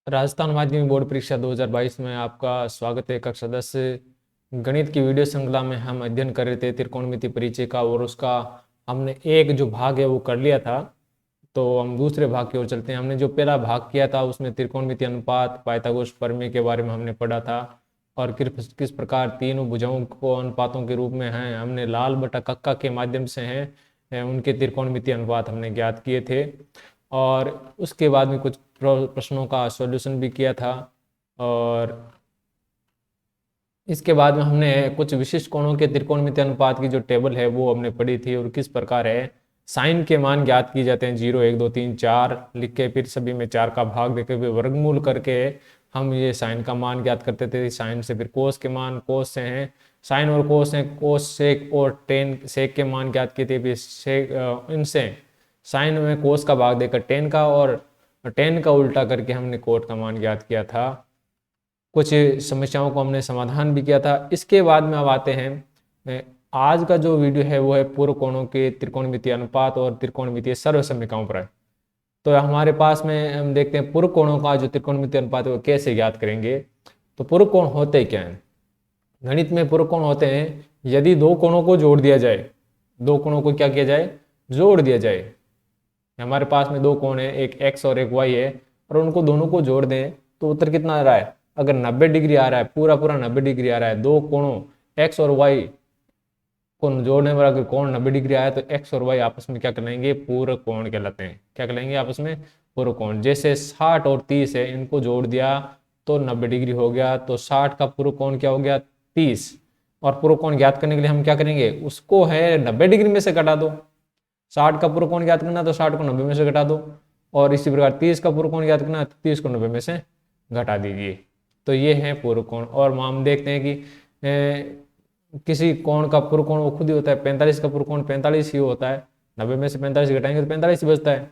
राजस्थान माध्यमिक बोर्ड परीक्षा 2022 में आपका स्वागत है। कक्षा 10 गणित की वीडियो श्रृंखला में हम अध्ययन कर रहे थे त्रिकोणमिति परिचय का, और उसका हमने एक जो भाग है वो कर लिया था। तो हम दूसरे भाग की ओर चलते हैं। हमने जो पहला भाग किया था उसमें त्रिकोणमिति अनुपात, पाइथागोरस प्रमेय के बारे में हमने पढ़ा था, और किस प्रकार तीनों भुजाओं को अनुपातों के रूप में हैं, हमने लाल बटा कक्का के माध्यम से हैं उनके त्रिकोणमिति अनुपात हमने ज्ञात किए थे। और उसके बाद में कुछ प्रश्नों का सॉल्यूशन भी किया था, और इसके बाद में हमने कुछ विशिष्ट कोणों के त्रिकोणमिति अनुपात की जो टेबल है वो हमने पढ़ी थी, और किस प्रकार है साइन के मान ज्ञात किए जाते हैं। 0, 1, 2, 3, 4 लिख के फिर सभी में 4 का भाग देके हुए वर्गमूल करके हम ये साइन का मान ज्ञात करते थे। साइन से फिर कोस के मान, कोस से हैं साइन और कोस हैं, कोस सेक और टेन सेक के मान ज्ञात किए थे। फिर सेक इनसे साइन में कोस का भाग देकर टेन का, और टेन का उल्टा करके हमने कोट का मान ज्ञात किया था। कुछ समस्याओं को हमने समाधान भी किया था। इसके बाद में अब आते हैं, आज का जो वीडियो है वो है पूर्व कोणों के त्रिकोणमितीय अनुपात और त्रिकोणमितीय सर्वसमीकरणों पर है। तो हमारे पास में हम देखते हैं पूर्व कोणों का जो त्रिकोणमितीय अनुपात है वो कैसे ज्ञात करेंगे। तो पूर्व कोण होते क्या हैं? गणित में पूर्व कोण होते हैं यदि दो कोणों को जोड़ दिया जाए, दो कोणों को क्या किया जाए, जोड़ दिया जाए। हमारे पास में दो कोण है, एक x और एक y है, और उनको दोनों को जोड़ दें तो उत्तर कितना आ रहा है? अगर 90 डिग्री आ रहा है, पूरा 90 डिग्री आ रहा है, दो कोणों x और y को जोड़ने पर अगर कोण 90 डिग्री आया तो x और y आपस में क्या कहलाएंगे? पूर्व कोण कहलाते हैं। क्या कहलाएंगे आपस में? पूर्व कोण। जैसे 60 और 30 है, इनको जोड़ दिया तो 90 डिग्री हो गया, तो 60 का पूर्व कोण क्या हो गया? 30। और पूर्व कोण ज्ञात करने के लिए हम क्या करेंगे? उसको है 90 डिग्री में से घटा दो। 60 का पूर्व कोण ज्ञात करना तो 60 को 90 में से घटा दो, और इसी प्रकार 30 का पूर्व कोण ज्ञात करना तो 30 को 90 में से घटा दीजिए। तो ये है पूर्व कोण। और हम देखते हैं कि किसी कोण का पूर्व कोण वो खुद ही होता है। 45 का पूर्व कोण 45 ही होता है, 90 में से 45 घटाएंगे तो 45 ही बचता है।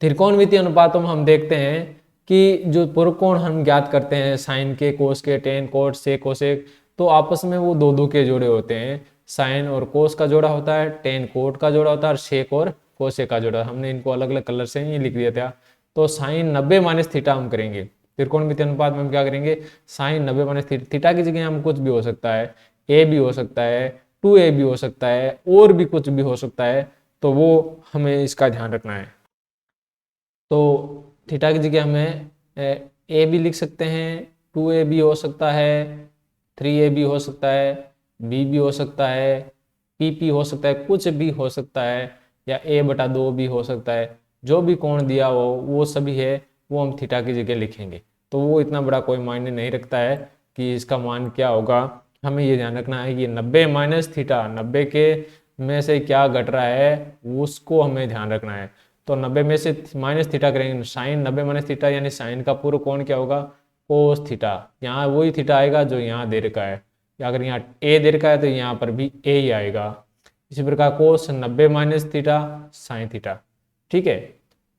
त्रिकोणमितीय अनुपातों में हम देखते हैं कि जो पूर्व कोण हम ज्ञात करते हैं साइन के, कोस के, टेन, कोट, सेक, कोसेक, तो आपस में वो दो दो के जोड़े होते हैं। साइन और कोस का जोड़ा होता है, टेन कोट का जोड़ा होता है, और सेक और कोसेक का जोड़ा। हमने इनको अलग अलग कलर से ही लिख दिया था। तो साइन 90 माइनस थीटा हम करेंगे। त्रिकोणमितीय अनुपात में हम क्या करेंगे? साइन 90 माइनस थीटा की जगह हम कुछ भी हो सकता है, ए भी हो सकता है, 2a भी हो सकता है, और भी कुछ भी हो सकता है, तो वो हमें इसका ध्यान रखना है। तो थीटा की जगह हमें ए भी लिख सकते हैं, 2a भी हो सकता है, 3a भी हो सकता है, b भी हो सकता है, pp हो सकता है, कुछ भी हो सकता है, या a/2 भी हो सकता है। जो भी कोण दिया हो वो सभी है, वो हम थीटा की जगह लिखेंगे। तो वो इतना बड़ा कोई मायने नहीं रखता है कि इसका मान क्या होगा। हमें ये ध्यान रखना है कि 90 माइनस थीटा, 90 के में से क्या घट रहा है उसको हमें ध्यान रखना है। तो 90 में से माइनस थीटा करेंगे, साइन 90 माइनस थीटा, यानी साइन का पूर्व कोण क्या होगा? Cos theta. यहाँ वही थीटा आएगा जो यहाँ दे रखा है, या अगर यहाँ ए दे रखा है तो यहाँ पर भी ए ही आएगा। इसी प्रकार cos 90 minus theta sine theta, ठीक है।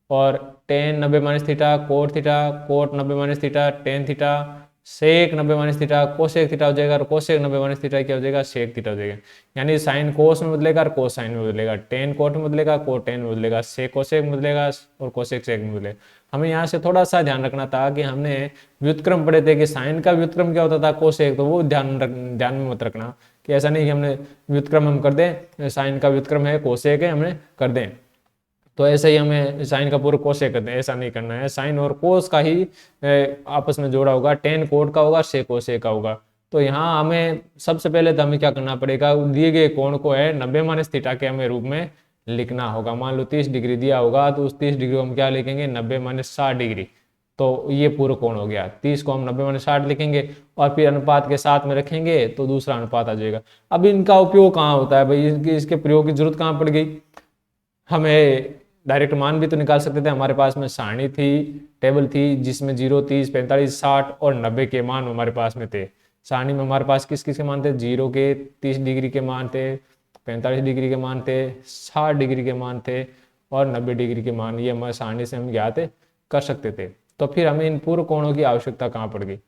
और tan 90 minus theta cot theta, cot 90 minus theta tan theta, sec 90 minus theta cosec theta हो जाएगा, और कोसेक 90 माइनस थीटा क्या हो जाएगा? सेक थीटा हो जाएगा। यानी साइन कोस में बदलेगा और कोस साइन में बदलेगा, टेन कोट में बदलेगा, कोट टेन में बदलेगा, सेक कोसेक में बदलेगा, और कोसेक सेक में बदलेगा। हमें यहाँ से थोड़ा सा ध्यान रखना था कि हमने व्युत्क्रम पढ़े थे कि साइन का व्युत्क्रम क्या होता था? कोसेक। तो वो ध्यान में मत रखना कि ऐसा नहीं कि हमने व्युत्क्रम हम कर दें, साइन का व्युत्क्रम है कोसेक है, हमने कर दें, तो ऐसे ही हमें साइन का पूर्व कोसेक करते हैं। ऐसा नहीं करना है। साइन और कोस का ही आपस में जोड़ा होगा, टेन कोट का होगा, सेक कोसेक का होगा। तो यहाँ हमें सबसे पहले तो हमें क्या करना पड़ेगा? दिए गए कोण को है 90 माइनस थीटा के हमें रूप में लिखना होगा। मान लो 30 डिग्री दिया होगा, तो उस 30 डिग्री को हम क्या लिखेंगे? 90 माइनस 60 डिग्री। तो ये पूर्व कोण हो गया। 30 को हम 90 माइनस 60 लिखेंगे, और फिर अनुपात के साथ में रखेंगे तो दूसरा अनुपात आ जाएगा। अब इनका उपयोग कहाँ होता है भाई? इसके प्रयोग की जरूरत कहाँ पड़ गई? हमें डायरेक्ट मान भी तो निकाल सकते थे। हमारे पास में सारणी थी, टेबल थी, जिसमें 0, 30, 45, 60 और 90 के मान हमारे पास में थे। सारणी में हमारे पास किस किस के मान थे? 0 के 30 डिग्री के मान थे, 45 डिग्री के मान थे, 60 डिग्री के मान थे, और 90 डिग्री के मान। ये हमारे सारणी से हम ज्ञात कर सकते थे। तो फिर हमें इन पूर्व कोणों की आवश्यकता कहाँ पड़ गई?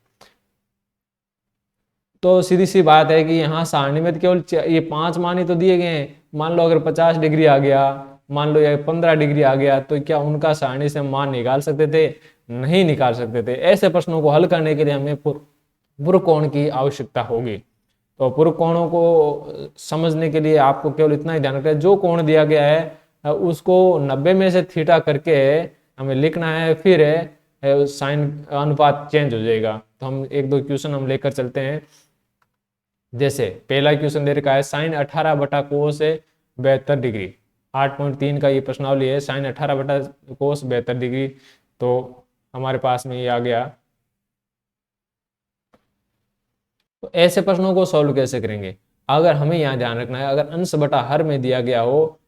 तो सीधी सी बात है कि यहाँ सारणी में तो केवल ये 5 मान ही तो दिए गए हैं। मान लो अगर 50 डिग्री आ गया, मान लो या 15 डिग्री आ गया, तो क्या उनका सारणी से हम मान निकाल सकते थे? नहीं निकाल सकते थे। ऐसे प्रश्नों को हल करने के लिए हमें पूर्ण कोण की आवश्यकता होगी। तो पूर्ण कोणों को समझने के लिए आपको केवल इतना ही ध्यान रखना है, जो कोण दिया गया है उसको 90 में से थीटा करके हमें लिखना है, फिर साइन अनुपात चेंज हो जाएगा। तो हम एक दो क्वेश्चन हम लेकर चलते हैं। जैसे पहला क्वेश्चन दे रखा है साइन 18 बटा कोस 72 डिग्री। 8.3 का ये प्रश्नावली है, साइन 18 बटा कोस 72 डिग्री। तो हमारे पास में ये आ गया। तो ऐसे प्रश्नों को सॉल्व कैसे करेंगे? अगर हमें यहाँ ध्यान रखना है, अगर अंश बटा हर में दिया गया हो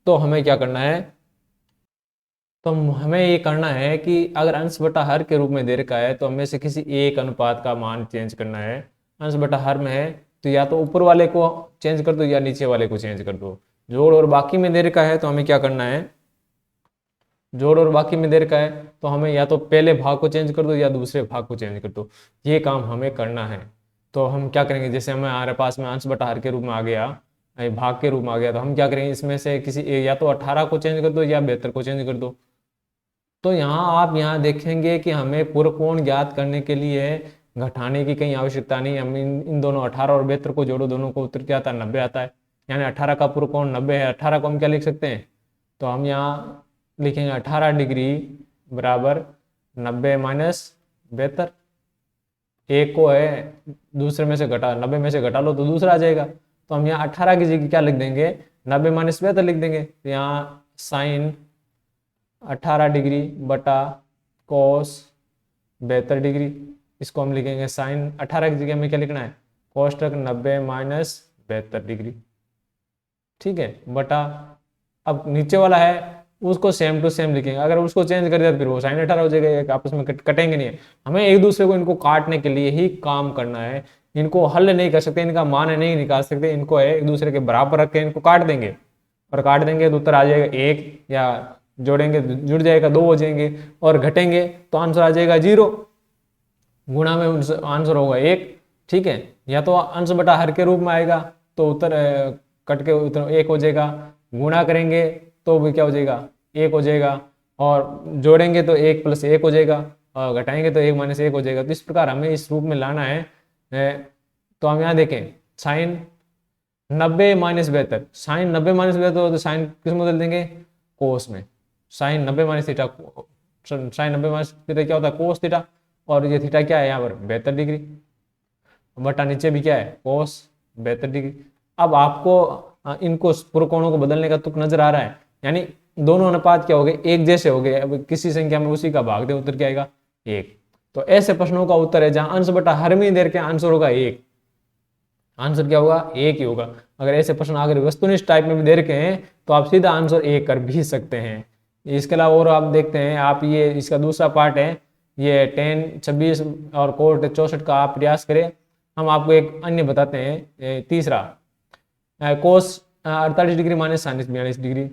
तो हमें क्या करना है? तो हमें ये करना है कि अगर अंश बटा हर के रूप में दे रखा है तो हमें से किसी एक अनुपात का मान चेंज करना है। अंश बटा हर में है तो या तो ऊपर वाले को चेंज कर दो या नीचे वाले को चेंज कर दो। जोड़ और बाकी में दे रखा है तो हमें क्या करना है? जोड़ और बाकी में दे रखा है तो हमें या तो पहले भाग को चेंज कर दो या दूसरे भाग को चेंज कर दो। ये काम हमें करना है। तो हम क्या करेंगे? जैसे हमारे पास में अंश बटा हर के रूप में आ गया, भाग के रूप में आ गया, तो हम क्या करेंगे? इसमें से किसी या तो 18 को चेंज कर दो या 72 को चेंज कर दो। तो यहाँ आप यहाँ देखेंगे कि हमें पूर्ण कोण ज्ञात करने के लिए घटाने की कहीं आवश्यकता नहीं। हम इन दोनों 18 और 72 को जोड़ो, दोनों को उत्तर क्या आता है? 90 आता है। यानी 18 का पूर्ण कोण 90 है। 18 को हम क्या लिख सकते हैं? तो हम यहाँ लिखेंगे 18 डिग्री बराबर 90 माइनस 72। एक को है दूसरे में से घटा, 90 में से घटा लो तो दूसरा आ जाएगा। तो हम यहाँ 18 की जगह क्या लिख देंगे? 90 माइनस 72 लिख देंगे। तो यहाँ साइन 18 डिग्री बटा कोस 72 डिग्री, इसको हम लिखेंगे साइन 18 की जगह में क्या लिखना है? कोष्टक 90 माइनस 72 डिग्री। ठीक है, बटा अब नीचे वाला है उसको सेम टू सेम लिखेंगे। अगर उसको चेंज कर दिया तो फिर वो साइन 18 हो जाएगा, आपस में कटेंगे नहीं। हमें एक दूसरे को इनको काटने के लिए ही काम करना है। इनको हल नहीं कर सकते, इनका मान नहीं निकाल सकते, इनको है एक दूसरे के बराबर रख के इनको काट देंगे और काट देंगे तो उत्तर आ जाएगा 1, या जोड़ेंगे जुड़ जाएगा 2 हो जाएंगे, और घटेंगे तो आंसर आ जाएगा 0। गुणा में आंसर होगा 1। ठीक है, या तो अंश बटा हर के रूप में आएगा तो उत्तर कट के उत्तर 1 हो जाएगा। गुणा करेंगे तो भी क्या हो जाएगा? 1 हो जाएगा, और जोड़ेंगे तो 1 + 1 हो जाएगा, और घटाएंगे तो 1 - 1 हो जाएगा। तो इस प्रकार हमें इस रूप में लाना है। तो हम यहाँ देखें साइन 90 माइनस 72, साइन 90 माइनस 72 तो साइन किस में बदल देंगे? कोस में। Sine 90 minus theta, sine 90 minus theta क्या होता है? Cos theta. और ये थीटा क्या है यहाँ पर? 72 डिग्री, बटा नीचे भी क्या है? कोस 72 डिग्री। अब आपको इनको पूर्ण कोणों को बदलने का तुक नजर आ रहा है, यानी दोनों अनुपात क्या हो गए? एक जैसे हो गए। अब किसी संख्या में उसी का भाग दे, उत्तर क्या आएगा? 1। तो ऐसे प्रश्नों का उत्तर है जहां अंश बटा हर में दे के आंसर होगा 1, आंसर क्या होगा? 1 ही होगा। अगर ऐसे प्रश्न अगर वस्तुनिष्ठ टाइप में भी दे रखे हैं तो आप सीधा आंसर 1 कर भी सकते हैं। इसके अलावा और आप देखते हैं, आप ये इसका दूसरा पार्ट है, ये 10, 26 और कोट 64 का आप प्रयास करें। हम आपको एक अन्य बताते हैं, तीसरा कोस 48 डिग्री माइनस साइन 42 डिग्री।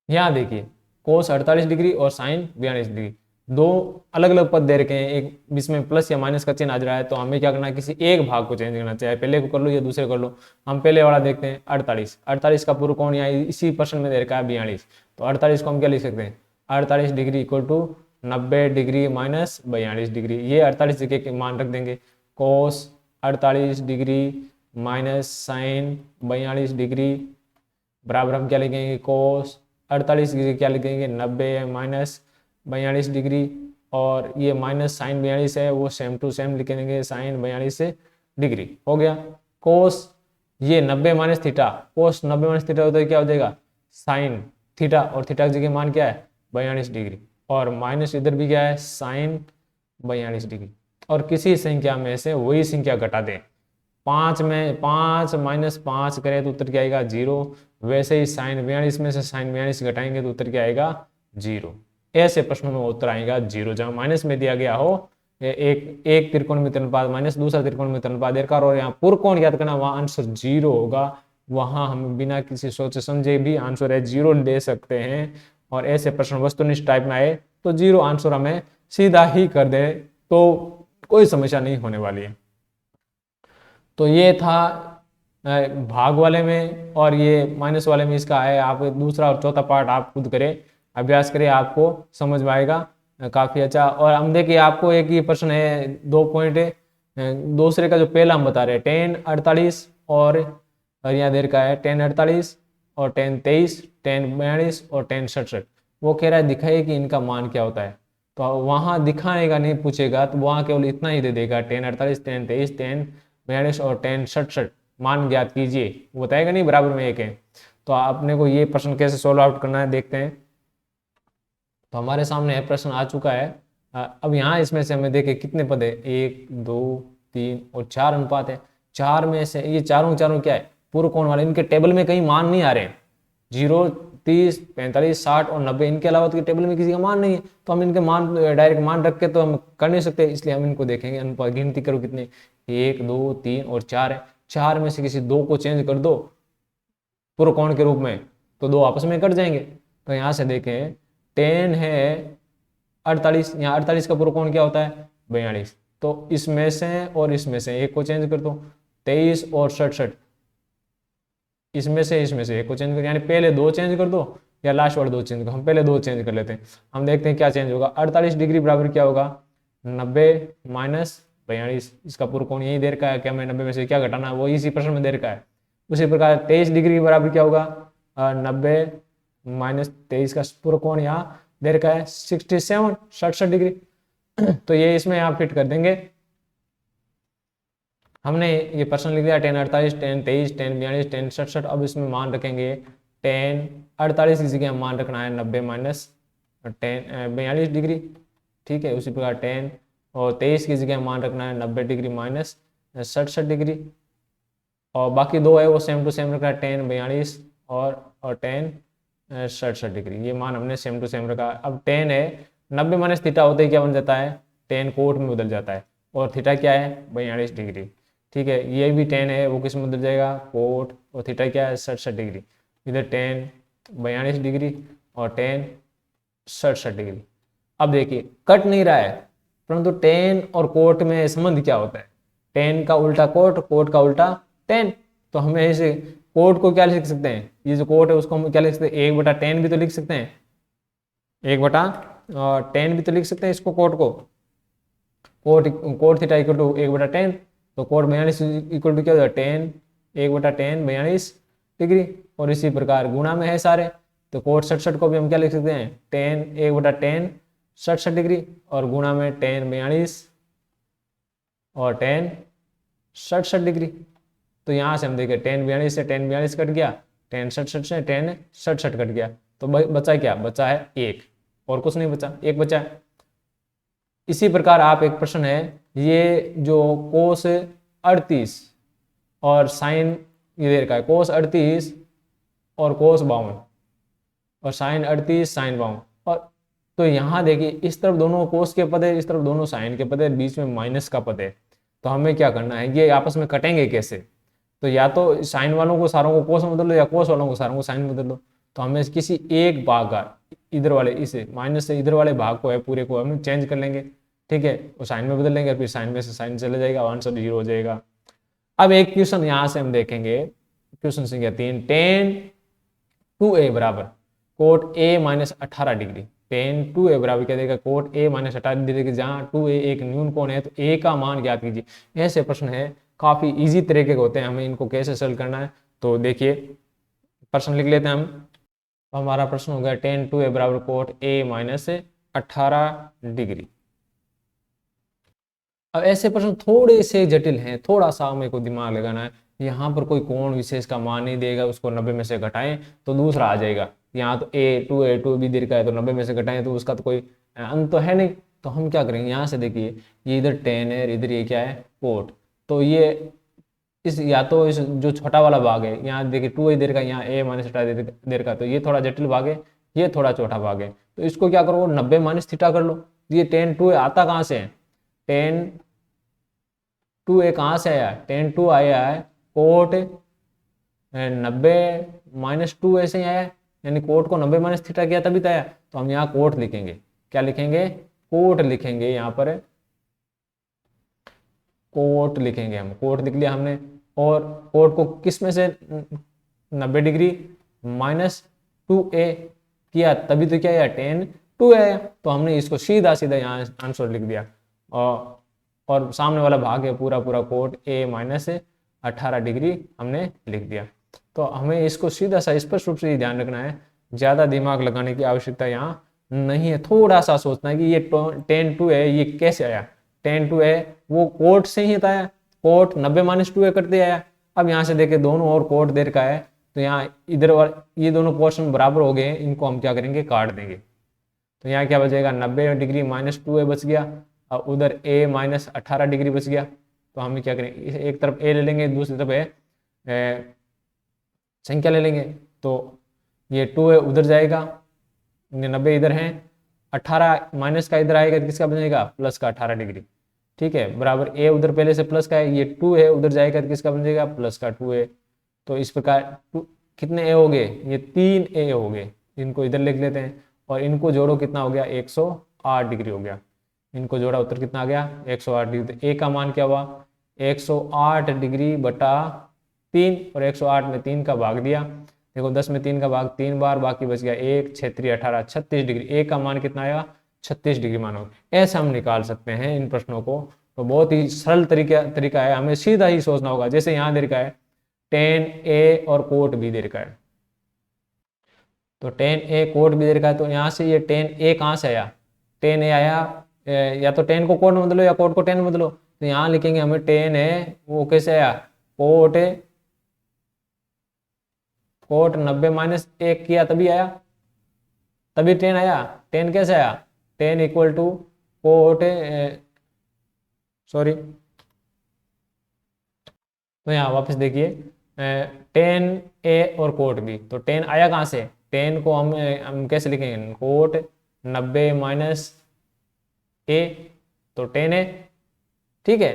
यहाँ देखिए कोस 48 डिग्री और साइन 42 डिग्री, दो अलग अलग पद दे रखे हैं, एक इसमें प्लस या माइनस का चिन्ह आ रहा है। तो हमें क्या करना है? किसी एक भाग को चेंज करना, चाहे पहले को कर लो या दूसरे कर लो। हम पहले वाला देखते हैं 48 का पूर्ण कोण यहाँ इसी प्रश्न में दे रखा है 42। तो 48 को हम क्या लिख सकते हैं? 48 degree equal to 90 degree minus 42 degree. ये 48 जगह के मान रख देंगे। Cos 48 degree minus sine 42 degree बराबर हम क्या लिखेंगे? कोस 48 डिग्री क्या लिखेंगे? 90 माइनस 42 डिग्री, और ये माइनस साइन 42 है वो सेम टू सेम लिख देंगे, साइन 42 डिग्री हो गया। कोस ये 90 माइनस थीटा, कोस 90 माइनस थीटा होता है क्या हो जाएगा? साइन थीटा, और थीटा की जगह मान क्या है? 42 डिग्री, और माइनस इधर भी क्या है? Sine 42 degree. और किसी संख्या में से वही संख्या घटा दें, 5 में 5 माइनस 5 करें तो उत्तर क्या आएगा? 0। वैसे ही साइन 42 में से साइन 42 घटाएंगे तो उत्तर क्या आएगा? 0। ऐसे प्रश्नों में उत्तर आएगा 0, जहां माइनस में दिया गया हो एक त्रिकोणमितीय अनुपात माइनस दूसरा त्रिकोणमितीय अनुपात देकर, और यहाँ पूर्ण कोण ज्ञात करना, वहां आंसर 0 होगा। वहां हम बिना किसी सोचे समझे भी आंसर है 0 दे सकते हैं। और ऐसे प्रश्न वस्तुनिष्ठ टाइप में आए तो 0 आंसर हमें सीधा ही कर दे तो कोई समस्या नहीं होने वाली है। तो ये था भाग वाले में, और ये माइनस वाले में इसका है। आप दूसरा और चौथा पार्ट आप खुद करें, अभ्यास करें, आपको समझ में आएगा। काफी अच्छा। और हम देखिए आपको एक ही प्रश्न है, 2 पॉइंट है, दूसरे का जो पहला हम बता रहे हैं 10 48 और यहाँ दे रखा है 10 48 और 10 23 10 42 और 10 67। वो कह रहा है दिखाइए कि इनका मान क्या होता है। तो वहां दिखाने का नहीं पूछेगा, तो वहां केवल इतना ही दे देगा 10 48 10 23 10 42 और 10 67 मान ज्ञात कीजिए। वो बताएगा नहीं बराबर में एक है। तो आपने को ये प्रश्न कैसे सोल्व आउट करना है देखते हैं। तो हमारे सामने है प्रश्न आ चुका है। अब यहाँ इसमें से हमें देखे कितने पद है, 1 2 3 और 4 अनुपात है। चार में से ये चारों चारों क्या है, पूर्ण कोण वाले। इनके टेबल में कहीं मान नहीं आ रहे हैं, 0 30 45 60 और 90, इनके अलावा तो टेबल में किसी का मान नहीं है। तो हम इनके मान डायरेक्ट मान रख के तो हम कर नहीं सकते, इसलिए हम इनको देखेंगे अनुपात। गिनती करो कितने, 1 2 3 और 4 है। चार में से किसी दो को चेंज कर दो पूर्ण कोण के रूप में, तो दो आपस में कट जाएंगे। तो यहाँ से देखें 10 है 48, यहाँ 48 का पूर्ण कोण क्या होता है 42। तो इसमें से और इसमें से एक को चेंज कर दो, 23 और 67, इसमें से एक को चेंज कर, यानी पहले दो चेंज कर दो या लास्ट वाले दो चेंज कर। हम पहले दो चेंज कर लेते हैं, हम देखते हैं क्या चेंज होगा। 48 डिग्री बराबर क्या होगा 90 माइनस 42। इसका पूर्ण कोण यही देर का है कि हमें 90 में से क्या घटाना है, वो इसी प्रश्न में देर का है। उसी प्रकार 23 डिग्री बराबर क्या होगा 90 माइनस 23 का पूर्ण कोण यहाँ देर का है 67 डिग्री। तो ये इसमें आप फिट कर देंगे। हमने ये प्रश्न लिख दिया 10 48 10 23 10 42 10 67। अब इसमें मान रखेंगे 10 48 की जगह मान रखना है 90 माइनस 42 डिग्री, ठीक है। उसी प्रकार 10 और 23 की जगह मान रखना है 90 डिग्री माइनस 67 डिग्री। और बाकी दो है वो सेम टू सेम रखा है 10 42 और 10 67 डिग्री। ये मान हमने सेम टू सेम रखा। अब 10 है 90 माइनस थीटा होते ही क्या बन जाता है 10 कोट में बदल जाता है, और थीटा क्या है 42 डिग्री, ठीक है। ये भी 10 है वो किस में बदल जाएगा कोट, और थीटा क्या है 67 डिग्री। इधर 10 42 डिग्री और 10 67 डिग्री। अब देखिए कट नहीं रहा है, परंतु 10 और कोट में संबंध क्या होता है, 10 का उल्टा कोट, कोट का उल्टा 10। तो हमें इसे कोट को क्या लिख सकते हैं, ये जो कोट है उसको हम क्या लिख सकते हैं 1/10 भी तो लिख सकते हैं, 1/10 भी तो लिख सकते हैं इसको, कोट को। कोट थीटा इक्वल टू 1/10, तो कोट 42 इक्वल टू क्या होगा 10 1/10 42 डिग्री। और इसी प्रकार गुणा में है सारे, तो कोट 67 को भी हम क्या लिख सकते हैं 10 1/10 67 डिग्री, और गुणा में 10 42 और 10 67 डिग्री। तो यहाँ से हम देखें 10 42 से 10 42 कट गया, 10 67 से 10 67 कट गया, तो बचा क्या, बचा है 1, और कुछ नहीं बचा, 1 बचा है। इसी प्रकार आप एक प्रश्न है, ये जो कोस 38 और साइन ये दे रखा है कोस 38 और कोस 52 और साइन 38 साइन 52, और तो यहाँ देखिए इस तरफ दोनों कोस के पद है, इस तरफ दोनों साइन के पद है, बीच में माइनस का पद है। तो हमें क्या करना है, ये आपस में कटेंगे कैसे, तो या तो साइन वालों को सारों को कोस में बदल लो, या कोस वालों को सारों को साइन में बदल लो। तो हमें किसी एक भाग का इधर वाले इसे माइनस से इधर वाले भाग को है पूरे को हम चेंज कर लेंगे, ठीक है, वो साइन में बदल लेंगे, फिर साइन में से साइन चले जाएगा, आंसर 0 हो जाएगा। अब एक क्वेश्चन यहाँ से हम देखेंगे, क्वेश्चन संख्या 3, 10 2a बराबर coat a minus 18 degree. 10 2a बराबर क्या देगा कोट a माइनस 18 डिग्री, जहाँ 2a एक न्यून कोण है, तो a का मान ज्ञात कीजिए। ऐसे प्रश्न है काफी इजी तरीके के होते हैं, हमें इनको कैसे सॉल्व करना है। तो देखिए प्रश्न लिख लेते हैं हम। तो हमारा प्रश्न हो गया 10 2a बराबर कोट a माइनस 18 डिग्री। अब ऐसे प्रश्न थोड़े से जटिल हैं, थोड़ा सा हमें को दिमाग लगाना है। यहाँ पर कोई कोण विशेष का मान नहीं देगा, उसको 90 में से घटाएं तो दूसरा आ जाएगा। यहाँ तो a2 भी दे रखा है, तो 90 में से घटाएं तो उसका तो कोई अंत तो है नहीं। तो हम क्या करेंगे, यहाँ से देखिए ये इधर 10 है, इधर ये क्या है कोट, तो ये इस या तो इस जो छोटा वाला भाग है, यहाँ देखिए 2 इधर का, यहाँ a माइनस थीटा इधर का, तो ये थोड़ा जटिल भाग है, ये थोड़ा छोटा भाग है। तो इसको क्या करो 90 माइनस थीटा कर लो। ये 10 2 आता कहाँ से है, 10 2a कहाँ से आया, 10 2 आया है कोट 90 माइनस 2 ऐसे ही आया है, यानी कोट को 90 माइनस थीटा किया तभी तो आया। तो हम यहाँ कोट लिखेंगे, क्या लिखेंगे कोट लिखेंगे, यहाँ पर कोट लिखेंगे, हम कोट लिख लिया हमने। और कोट को किस में से 90 डिग्री माइनस 2a किया तभी तो क्या आया 10 2 है, तो हमने इसको सीधा सीधा यहाँ आंसर लिख दिया। और सामने वाला भाग है पूरा पूरा कोट ए माइनस 18 डिग्री हमने लिख दिया। तो हमें इसको सीधा सा स्पष्ट रूप से ही ध्यान रखना है, ज़्यादा दिमाग लगाने की आवश्यकता यहाँ नहीं है। थोड़ा सा सोचना है कि ये tan 2 है, ये कैसे आया। tan 2 है वो कोट से ही आया, कोट 90-2 करते आया। अब यहाँ से देखे दोनों और कोट देर का है, तो यहाँ इधर और ये दोनों पोर्शन बराबर हो गए, इनको हम क्या करेंगे, काट देंगे। तो यहाँ क्या बचेगा, 90 डिग्री -2 बच गया, और उधर a -18 डिग्री बच गया। तो हम क्या करेंगे, एक तरफ a ले लेंगे, दूसरी तरफ संख्या ले लेंगे। तो ये 2 है उधर जाएगा, 90 इधर है, 18 माइनस का इधर आएगा, किसका बनेगा, प्लस का 18 डिग्री। ठीक है, बराबर a उधर पहले से प्लस का है, ये 2 है उधर जाएगा, किसका बनेगा, प्लस का 2 है। तो इस प्रकार कितने a हो गए, ये 3 a हो गए। इनको इधर लिख लेते हैं और इनको जोड़ो, कितना हो गया, 108 डिग्री हो गया। इनको जोड़ा, उत्तर कितना आ गया, 108 डिग्री। तो a का मान क्या हुआ, 108 डिग्री बटा 3, और 108 में 3 का भाग दिया। देखो 10 में 3 का भाग 3 बार, बाकी बच गया 1, 6 3 18, 36 डिग्री। a का मान कितना आया, 36 डिग्री मान हो। ऐसा हम निकाल सकते हैं इन प्रश्नों को। तो बहुत ही सरल तरीका है, हमें सीधा ही सोचना होगा। जैसे यहाँ दे रखा है tan a और कोट b दे रखा है, तो tan a कोट b दे रखा है, तो यहाँ से ये tan a कहाँ से आया, tan a आया, या तो tan को कोट में बदलो या कोट को tan में बदलो। तो यहाँ लिखेंगे हमें tan है वो कैसे आया, कोट 90-1 किया तभी आया, तभी tan आया। tan कैसे आया, tan equal to cot, sorry, तो यहाँ वापस देखिए tan a और कोट b। तो tan आया कहाँ से, tan को हम कैसे लिखेंगे, कोट 90 - a, तो tan है। ठीक है,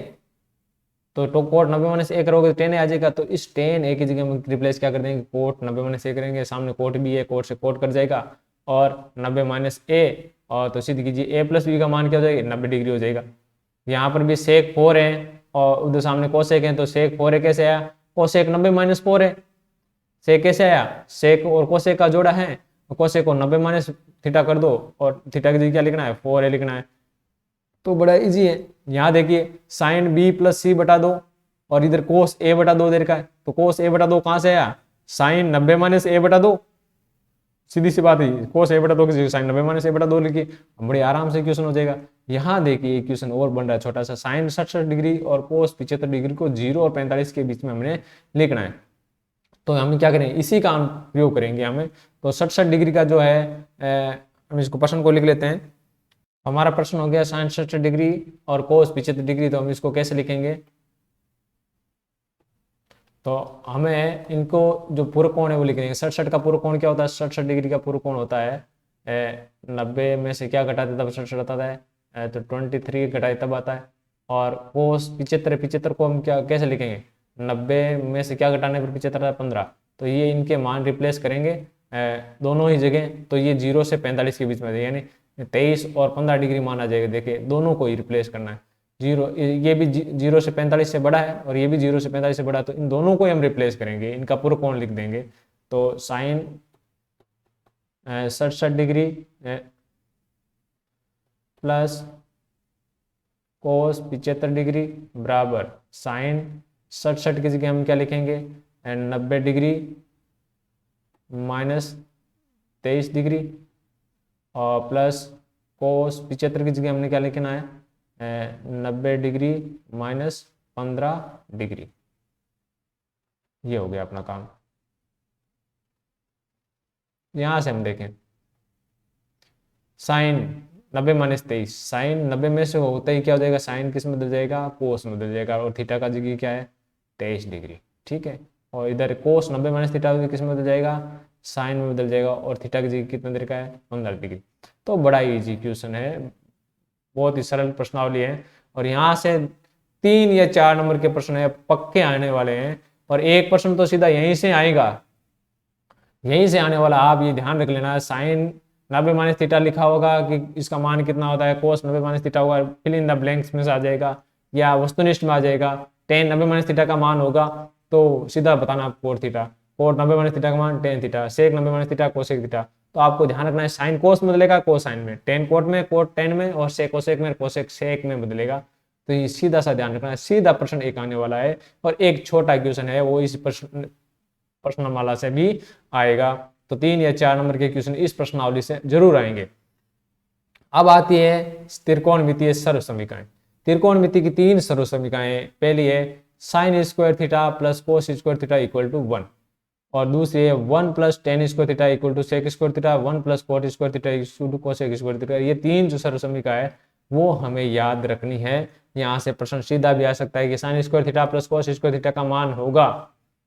तो कोट 90-a करोगे तो tan आ जाएगा। तो इस tan a की जगह हम रिप्लेस क्या कर देंगे, कोट 90-a करेंगे, सामने कोट भी है, कोट से कोट कट जाएगा, और 90-a, और तो सीधी कीजिए a प्लस b का मान क्या हो जाएगा, 90 डिग्री हो जाएगा। यहाँ पर भी sec 4 है और उधर सामने कोसेक है, तो sec 4 है कैसे आया, कोसेक 90-4 है। sec कैसे आया, sec और कोसेक का जोड़ा है, कोसेक को 90-थीटा कर दो, और थीटा की जगह क्या लिखना है, 4a लिखना है। तो बड़ा इजी है। यहाँ देखिए साइन b प्लस c बटा 2, और इधर कोस a बटा 2 दे रखा है, तो कोस a बटा 2 कहाँ से आया, साइन 90-a बटा 2। सीधी सी बात है, कोस a बटा 2 की साइन 90-a बटा 2 लिखिए, बड़े आराम से क्वेश्चन हो जाएगा। यहाँ देखिए क्वेश्चन और बन रहा है छोटा सा, साइन 67 डिग्री और कोस 75 डिग्री को 0 और 45 के बीच में हमने लिखना है। तो हम क्या करें, इसी का प्रयोग करेंगे हमें। तो 67 डिग्री का जो है हम इसको प्रश्न को लिख लेते हैं। हमारा प्रश्न हो गया साइन 67 डिग्री और कोस 75 डिग्री। तो हम इसको कैसे लिखेंगे, तो हमें इनको जो पूर्ण कोण है वो लिख लेंगे। 67 का पूर्ण कोण क्या होता है, 67 डिग्री का पूर्ण कोण होता है 90 में से क्या घटाते तब 67 आता है, तो 23 घटाए तब आता है। और कोस 75 को हम क्या कैसे लिखेंगे, 90 में से क्या घटाने पर 75 आता है, 15। तो ये इनके मान रिप्लेस करेंगे दोनों ही जगह, तो ये 0 से 45 के बीच में, यानी 23 और 15 डिग्री माना जाएगा। देखिए दोनों को ही रिप्लेस करना है, 0 ये भी 0 से 45 से बड़ा है और ये भी 0 से 45 से बड़ा है, तो इन दोनों को ही हम रिप्लेस करेंगे, इनका पूर्ण कोण लिख देंगे। तो sine 67 degree plus cos 75 degree बराबर साइन 67 की जगह हम क्या लिखेंगे, 90 डिग्री माइनस 23 डिग्री, और प्लस कोस 75 की जगह हमने क्या लिखना है, 90 डिग्री माइनस 15 डिग्री। ये हो गया अपना काम। यहां से हम देखें साइन 90 माइनस 23, साइन 90 में से होता ही क्या हो जाएगा, साइन किस में बदल जाएगा, कोस में बदल जाएगा, और थीटा का जगह क्या है 23 डिग्री। ठीक है, और इधर कोस 90 माइनस थीटा किस में बदल जाएगा, साइन में बदल जाएगा, और थीटा की जगह कितना देर का है 15 डिग्री। तो बड़ा इजी क्वेश्चन है, बहुत ही सरल प्रश्नावली है, और यहाँ से 3 या 4 नंबर के प्रश्न है पक्के आने वाले हैं, और एक प्रश्न तो सीधा यहीं से आएगा, यहीं से आने वाला। आप ये ध्यान रख लेना, साइन 90 माइनस थीटा लिखा होगा कि इसका मान कितना होता है, कोस 90 माइनस थीटा होगा, फिल इन द ब्लैंक्स में से आ जाएगा, या वस्तुनिष्ठ में आ जाएगा। टेन 90 माइनस थीटा का मान होगा तो सीधा बताना cot theta, cot 90 minus theta का मान tan theta, sec 90 minus theta cosec theta. तो आपको ध्यान रखना है साइन कोस में बदलेगा कोसाइन में, टेन कोट में, कोट टेन में, और सेक कोसेक में, कोसेक सेक में बदलेगा। तो ये सीधा सा ध्यान रखना है, सीधा प्रश्न एक आने वाला है। और एक छोटा क्वेश्चन है वो इस प्रश्नमाला से भी आएगा। तो 3 या 4 नंबर के क्वेश्चन इस प्रश्नावली से जरूर आएंगे। अब आती है त्रिकोणमितीय सर्वसमीकरण। त्रिकोणमिति की 3 सर्वसमीकरण, पहली है sine square theta plus cos square theta equal to 1, और दूसरी है 1 plus tan square theta equal to sec square theta, 1 plus cot square theta equal to cosec square theta. ये 3 जो सर्वसमीकरण है वो हमें याद रखनी है। यहाँ से प्रश्न सीधा भी आ सकता है कि sine square theta plus cos square theta का मान होगा,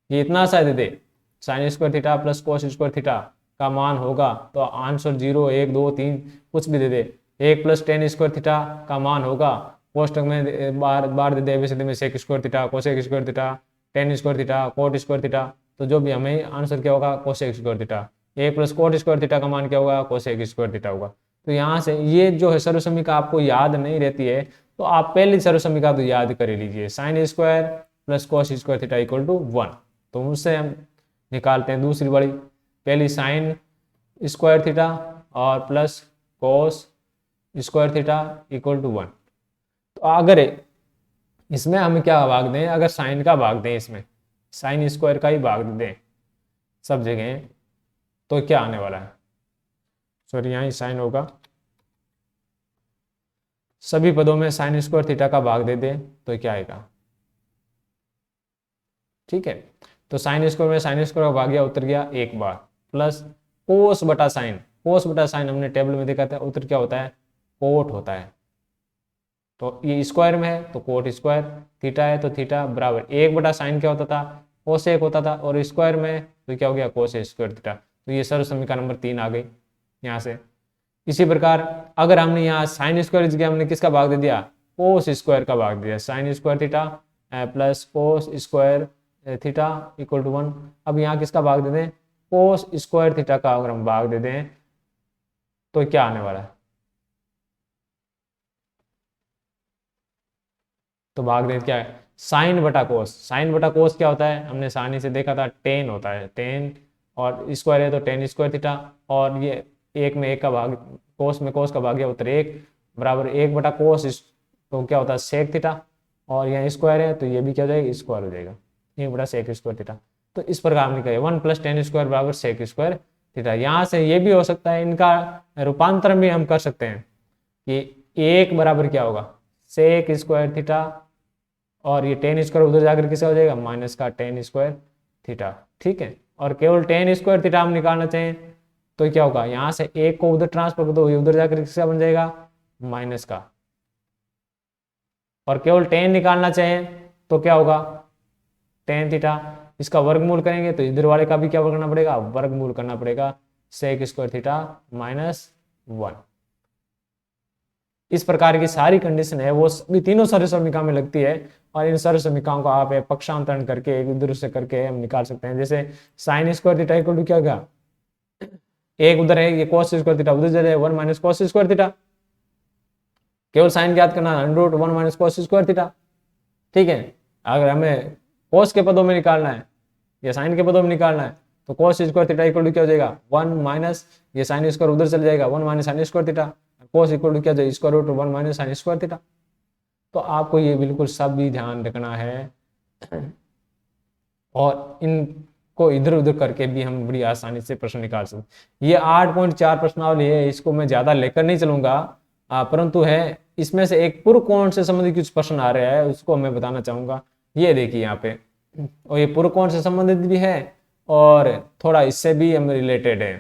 ये इतना सा दे दे, sine square theta plus cos square theta का मान होगा, तो आंसर 0 1 2 3 कुछ भी दे दे। 1 प्लस टेन स्क्वायर थीटा का मान होगा, कोष्टक में बार दे दे, वैसे में sec square theta, cosec square theta, tan square theta, cot square theta, तो जो भी हमें आंसर क्या होगा cosec square theta. 1 plus cot square theta का मान क्या होगा कोसेक स्क्वायर थीटा होगा। तो यहाँ से ये जो है सर्वसमीकरण आपको याद नहीं रहती है, तो आप पहली सर्वसमीकरण तो याद कर लीजिए, sine square plus cos square theta equal to 1। तो उससे हम निकालते हैं दूसरी बड़ी, पहली साइन स्क्वायर थीटा और plus cos square theta equal to 1। तो अगर इसमें हम क्या भाग दें, अगर साइन का भाग दें, इसमें साइन स्क्वायर का ही भाग दें सब जगह, तो क्या आने वाला है, सॉरी यहाँ ही साइन होगा, सभी पदों में साइन स्क्वायर थीटा का भाग दे दें तो क्या आएगा, ठीक है। तो साइन स्क्वायर में साइन स्क्वायर का भाग गया, उतर गया एक बार, प्लस कोस बटा साइन, कोस बटा साइन हमने टेबल में देखा था, उत्तर क्या होता है कोट होता है। तो ये स्क्वायर में है तो कोट स्क्वायर, थीटा है तो थीटा बराबर एक बटा साइन क्या होता था कोसेक होता था, और स्क्वायर में तो क्या हो गया कोस स्क्वायर थीटा। तो ये सर्व समीकरण नंबर 3 आ गई यहाँ से। इसी प्रकार अगर हमने यहाँ साइन स्क्वायर जगह हमने किसका भाग दे दिया कोस स्क्वायर का भाग दिया, sine square theta plus cos square theta equal to 1। अब यहाँ किसका भाग दे दें कोस स्क्वायर थीटा का अगर हम भाग दे दें तो क्या आने वाला है, तो भाग दें क्या है साइन बटा कोस। साइन बटा कोस क्या होता है हमने आसानी से देखा था टेन होता है, टेन और स्क्वायर है तो टेन स्क्वायर थीटा, और ये एक में एक का भाग, कोस में कोस का भाग गया उत्तर एक बराबर एक बटा कोस, तो क्या होता है सेक थीटा, और यहाँ स्क्वायर है तो ये भी क्या हो जाएगा स्क्वायर हो जाएगा, एक बटा सेक स्क्वायर थीटा। तो इस प्रकार हमने कहा 1 प्लस टेन स्क्वायर बराबर सेक स्क्वायर थीटा। यहाँ से ये भी हो सकता है, इनका रूपांतरण भी हम कर सकते हैं कि एक बराबर क्या होगा सेक स्क्वायर थीटा, और ये टेन स्क्वायर उधर जाकर किसका हो जाएगा माइनस का टेन स्क्वायर थीटा, ठीक है। और केवल टेन स्क्वायर थीटा हम निकालना चाहें तो क्या होगा, यहाँ से एक को उधर ट्रांसफर कर दो, ये उधर जाकर किसका बन जाएगा माइनस का, और केवल टेन निकालना चाहें तो क्या होगा टेन थीटा, इसका वर्गमूल करेंगे तो इधर वाले का भी क्या करना पड़ेगा वर्गमूल करना पड़ेगा, सेक स्क्वायर थीटा माइनस 1। इस प्रकार की सारी कंडीशन है वो सभी तीनों सर्व समीकरण में लगती है, और इन सर्व समीकरणों को आप पक्षांतरण करके एक इधर से करके हम निकाल सकते हैं। जैसे sine square theta equal to क्या होगा, एक उधर है ये कोस स्क्वायर थीटा, उधर चले 1 माइनस कोस स्क्वायर थीटा, केवल साइन ज्ञात करना under root 1 minus cos square theta, ठीक है। अगर हमें कोस के पदों में निकालना है या साइन के पदों में निकालना है तो cos square theta equal to क्या हो जाएगा 1 माइनस ये साइन स्क्वायर उधर चले जाएगा 1 minus sine square theta, cos equal to क्या जाए square root 1 minus sine square theta. तो आपको ये बिल्कुल सब भी ध्यान रखना है, और इनको इधर उधर करके भी हम बड़ी आसानी से प्रश्न निकाल सकते। ये 8.4 प्रश्नावली है, इसको मैं ज्यादा लेकर नहीं चलूंगा, परंतु है इसमें से एक पूर्व कोण से संबंधित कुछ प्रश्न आ रहा है उसको मैं बताना चाहूंगा। ये देखिए यहाँ पे, और ये पूर्व कोण से संबंधित भी है और थोड़ा इससे भी हम रिलेटेड है,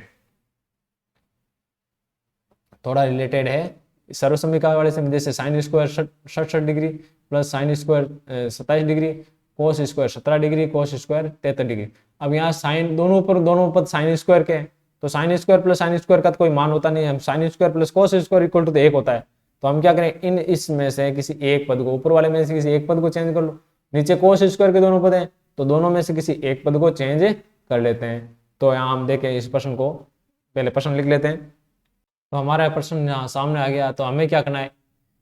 थोड़ा रिलेटेड है सर्व समीकरण वाले से। जैसे sine square 67 degree plus sine square 27 degree, cos square 17 degree, cos square 73 degree. अब यहाँ साइन दोनों पद साइन स्क्वायर के हैं, तो sine square plus sine square का तो कोई मान होता नहीं है, हम sine square plus cos square equal to तो 1 होता है। तो हम क्या करें इन इसमें से किसी एक पद को, ऊपर वाले में से किसी एक पद को चेंज कर लो, नीचे कोस स्क्वायर के दोनों पद हैं तो दोनों में से किसी एक पद को चेंज कर लेते हैं। तो यहाँ हम देखें इस प्रश्न को, पहले प्रश्न लिख लेते हैं। तो हमारा प्रश्न यहाँ सामने आ गया, तो हमें क्या करना है,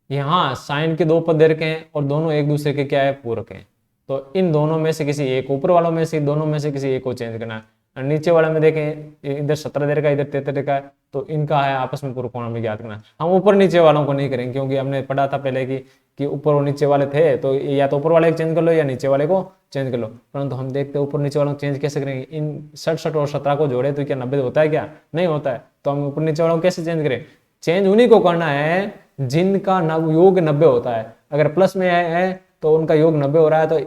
यहाँ साइन के 2 पद दे रखे हैं और दोनों एक दूसरे के क्या है पूरक हैं, तो इन दोनों में से किसी एक, ऊपर वालों में से दोनों में से किसी एक को चेंज करना है। और नीचे वाले में देखें इधर 17 दे रखा है, इधर 73 रखा है, तो इनका है आपस में पूर्व कोण हमें ज्ञात करना। हम ऊपर नीचे वालों को नहीं करेंगे, क्योंकि हमने पढ़ा था पहले कि ऊपर और नीचे वाले थे, तो या तो ऊपर वाले को चेंज कर लो या नीचे वाले को चेंज कर लो। परंतु हम देखते हैं ऊपर नीचे वालों को चेंज कैसे करेंगे। इन 67 और 17 को जोड़े तो क्या 90 होता है? क्या नहीं होता है। तो हम ऊपर नीचे वालों को कैसे चेंज करें? चेंज उन्हीं को करना है जिनका योग 90 होता है। अगर प्लस में है तो उनका योग 90 हो रहा है, तो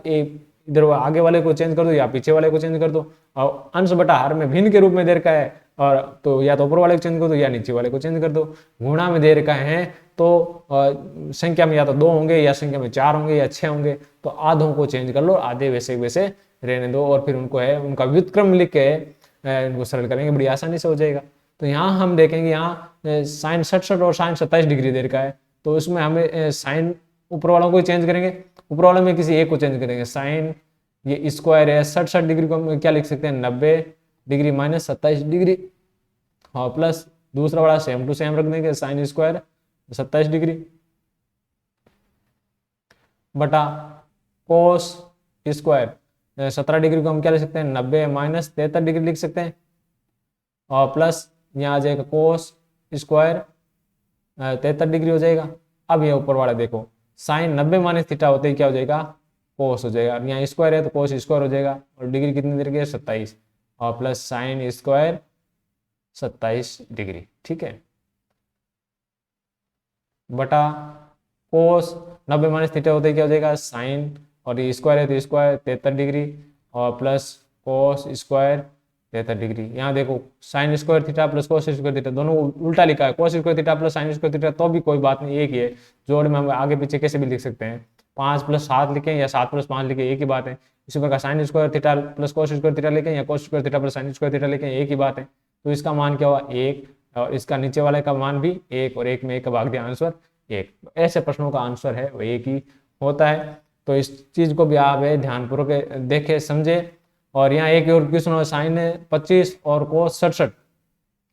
इधर आगे वाले को चेंज कर दो या पीछे वाले को चेंज कर दो। और अंश बटा हर में भिन्न के रूप में दे रखा है, और तो या तो ऊपर वाले को चेंज कर दो या नीचे वाले को चेंज कर दो। गुणा में दे रखा है तो संख्या में या तो 2 होंगे या संख्या में 4 होंगे या 6 होंगे, तो आधों को चेंज कर लो, आधे वैसे वैसे रहने दो, और फिर उनको है उनका व्युत्क्रम लिख के इनको सरल करेंगे, बड़ी आसानी से हो जाएगा। तो यहाँ हम देखेंगे, यहाँ साइन 67 और साइन 27 डिग्री दे रखा है, तो उसमें हमें साइन ऊपर वालों को चेंज करेंगे, ऊपर वालों में किसी एक को चेंज करेंगे। साइन ये स्क्वायर है 67 डिग्री को हम क्या लिख सकते हैं? 90 डिग्री माइनस 27 डिग्री, और प्लस दूसरा वाला सेम टू सेम रख देंगे, साइन स्क्वायर 27 डिग्री बटा कोस स्क्वायर 17 डिग्री को हम क्या लिख सकते हैं? 90 माइनस 73 डिग्री लिख सकते हैं, और प्लस यहाँ आ जाएगा कोस स्क्वायर 73 डिग्री हो जाएगा। अब ये ऊपर वाला देखो, साइन 90 माइनस थीटा होते ही क्या हो जाएगा? कोस हो जाएगा। यहाँ स्क्वायर है तो कोस स्क्वायर हो जाएगा, और डिग्री कितनी देर की है? 27, और प्लस साइन स्क्वायर 27 डिग्री, ठीक है, बटा कोस 90 माइनस थीटा होते ही क्या हो जाएगा? साइन, और ये स्क्वायर है तो स्क्वायर 73 डिग्री, और प्लस कोस स्क्वायर 73 डिग्री। यहाँ देखो sign square theta plus cos square theta दोनों उल्टा लिखा है, कोस square theta plus sine square theta, तो भी कोई बात नहीं, एक ही है। जोड़ में हम आगे पीछे कैसे भी लिख सकते हैं, 5 + 7 लिखें या 7 + 5 लिखें, एक ही बात है। इसी प्रकार sign square theta plus cos square theta लिखें या cos square theta plus sine square theta लिखें, एक ही बात है। तो इसका मान क्या हुआ? 1, और इसका नीचे वाले का मान भी 1, और 1 में 1 का भाग दिया, आंसर 1। ऐसे प्रश्नों का आंसर है वो एक ही होता है। तो इस चीज को भी आप ध्यानपूर्वक देखे समझे। और यहाँ एक और क्वेश्चन है, साइन 25 और कोस 67,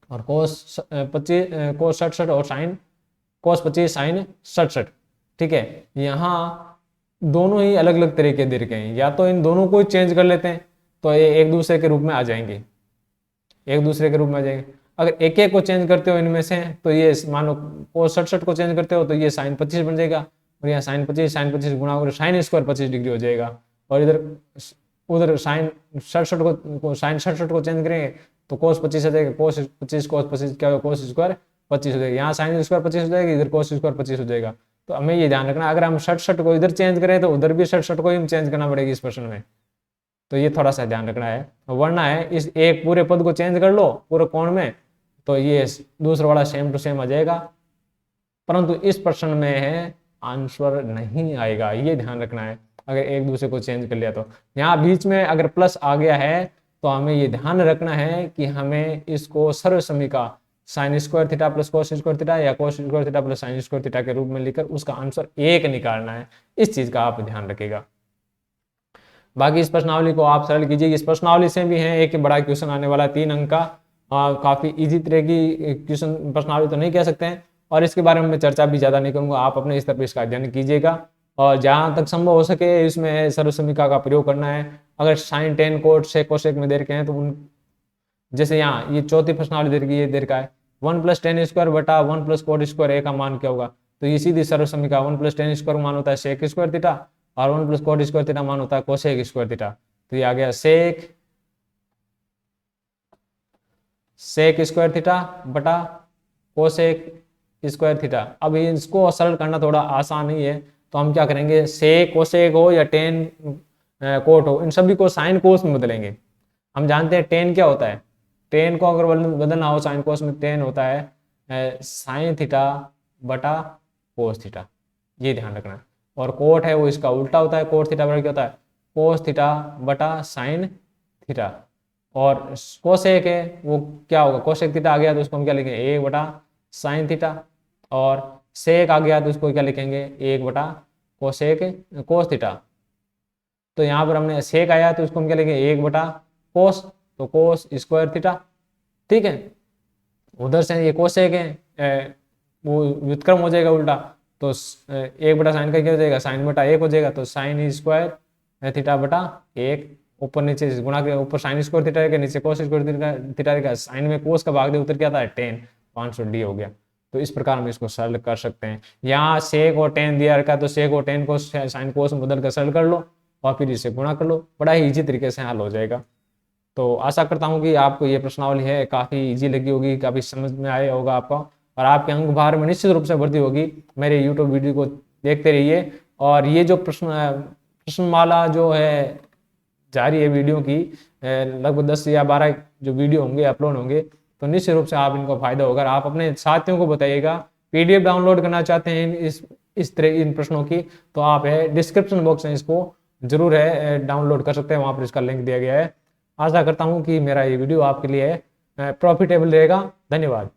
और कोस 25 कोस 67 और साइन कोस 25 साइन 67, ठीक है। यहाँ दोनों ही अलग अलग तरीके दे रखे हैं, या तो इन दोनों को ही चेंज कर लेते हैं तो ये एक दूसरे के रूप में आ जाएंगे, एक दूसरे के रूप में आ जाएंगे। अगर एक एक को चेंज करते हो इनमें से, तो ये मानो कोस 67 को चेंज करते हो तो ये साइन 25 बन जाएगा, और यहाँ साइन 25 गुणा कर साइन स्क्वायर 25 डिग्री हो जाएगा। और इधर उधर साइन 67 को साइन 67 को चेंज करेंगे तो कोस 25 हो जाएगा, कोस 25 क्या होगा? कोस स्क्वायर 25 हो जाएगा। यहाँ साइन स्क्वायर 25 हो जाएगा, इधर कोस स्क्वायर 25 हो जाएगा। तो हमें ये ध्यान रखना, अगर हम 67 को इधर चेंज करें तो उधर भी 67 को ही चेंज करना पड़ेगी इस प्रश्न में, तो ये थोड़ा सा ध्यान रखना है। वरना है इस एक पूरे पद को चेंज कर लो पूरे कोण में, तो ये दूसरा वाला सेम टू सेम आ जाएगा, परंतु इस प्रश्न में है आंसर नहीं आएगा, ये ध्यान रखना है। अगर एक दूसरे को चेंज कर लिया तो यहाँ बीच में अगर प्लस आ गया है तो हमें ये ध्यान रखना है कि हमें इसको सर्वसमीका sine square theta plus cos square theta या cos square theta plus sine square theta के रूप में लिखकर उसका आंसर 1 निकालना है। इस चीज का आप ध्यान रखिएगा। बाकी इस प्रश्नावली को आप सरल कीजिए। इस प्रश्नावली से भी है एक बड़ा क्वेश्चन आने वाला 3 अंक का, काफी इजी तरह की क्वेश्चन प्रश्नावली तो नहीं कह सकते हैं, और इसके बारे में मैं चर्चा भी ज्यादा नहीं करूंगा, आप अपने स्तर पर इसका अध्ययन कीजिएगा, और जहां तक संभव हो सके इसमें सर्वसमीका का प्रयोग करना है। अगर साइन टेन कोट से कोसेक में दे रखे हैं तो उन जैसे यहाँ ये चौथी प्रश्नावली दे रखी है, दे रखा है 1 + tan स्क्वायर बटा 1 + कोट स्क्वायर ए का मान क्या होगा? तो ये सीधी सर्वसमीका 1 + tan स्क्वायर मान होता है सेक स्क्वायर थीटा, और 1 + कोट स्क्वायर थीटा मान होता है कोसेक स्क्वायर थीटा। तो ये आ गया सेक स्क्वायर थीटा बटा कोसेक स्क्वायर थीटा। अब इसको सरल करना थोड़ा आसान ही है, तो हम क्या करेंगे, सेक कोसेक हो या टेन कोट हो, इन सभी को साइन कोस में बदलेंगे। हम जानते हैं टेन क्या होता है, टेन को अगर बदलना हो साइन कोस में, टेन होता है साइन थीटा बटा कोस थीटा, ये ध्यान रखना। और कोट है वो इसका उल्टा होता है, कोट थीटा बटा क्या होता है? कोस थीटा बटा साइन थीटा। और कोसेक है वो क्या होगा? कोसेक थीटा आ गया तो उसको हम क्या लिखेंगे? 1 बटा साइन थीटा, और सेक आ गया तो उसको क्या लिखेंगे? 1 बटा कोसेक कोस थीटा। तो यहाँ पर हमने सेक आया तो उसको हम क्या लिखेंगे? 1 बटा कोस, तो कोस स्क्वायर थीटा, ठीक है। उधर से ये कोसेक है वो व्युत्क्रम हो जाएगा उल्टा, तो 1 बटा साइन का क्या हो जाएगा? साइन बटा 1 हो जाएगा, तो साइन स्क्वायर थीटा बटा 1 ऊपर नीचे गुणा के ऊपर साइन स्क्वायर थीटा रहेगा, नीचे कोस स्क्वायर थीटा रहेगा, साइन में कोस का भाग दे उतर क्या था 10, 500 डी हो गया। तो इस प्रकार हम इसको सरल कर सकते हैं। यहाँ सेक और टेन दिया रखा है तो सेक और टेन को साइन कोस में बदल कर सरल कर लो और फिर इसे गुणा कर लो, बड़ा ही इजी तरीके से हल हो जाएगा। तो आशा करता हूँ कि आपको ये प्रश्नावली है काफ़ी इजी लगी होगी, काफ़ी समझ में आया होगा आपका, और आपके अंक भार में निश्चित रूप से वृद्धि होगी। मेरे यूट्यूब वीडियो को देखते रहिए, और ये जो प्रश्नमाला जो है जारी है वीडियो की, लगभग 10 या 12 जो वीडियो होंगे अपलोड होंगे, तो निश्चित रूप से आप इनको फायदा होगा। आप अपने साथियों को बताइएगा। पीडीएफ डाउनलोड करना चाहते हैं इस तरह इन प्रश्नों की, तो आप है डिस्क्रिप्शन बॉक्स में इसको जरूर है डाउनलोड कर सकते हैं, वहाँ पर इसका लिंक दिया गया है। आशा करता हूँ कि मेरा ये वीडियो आपके लिए प्रॉफिटेबल रहेगा। धन्यवाद।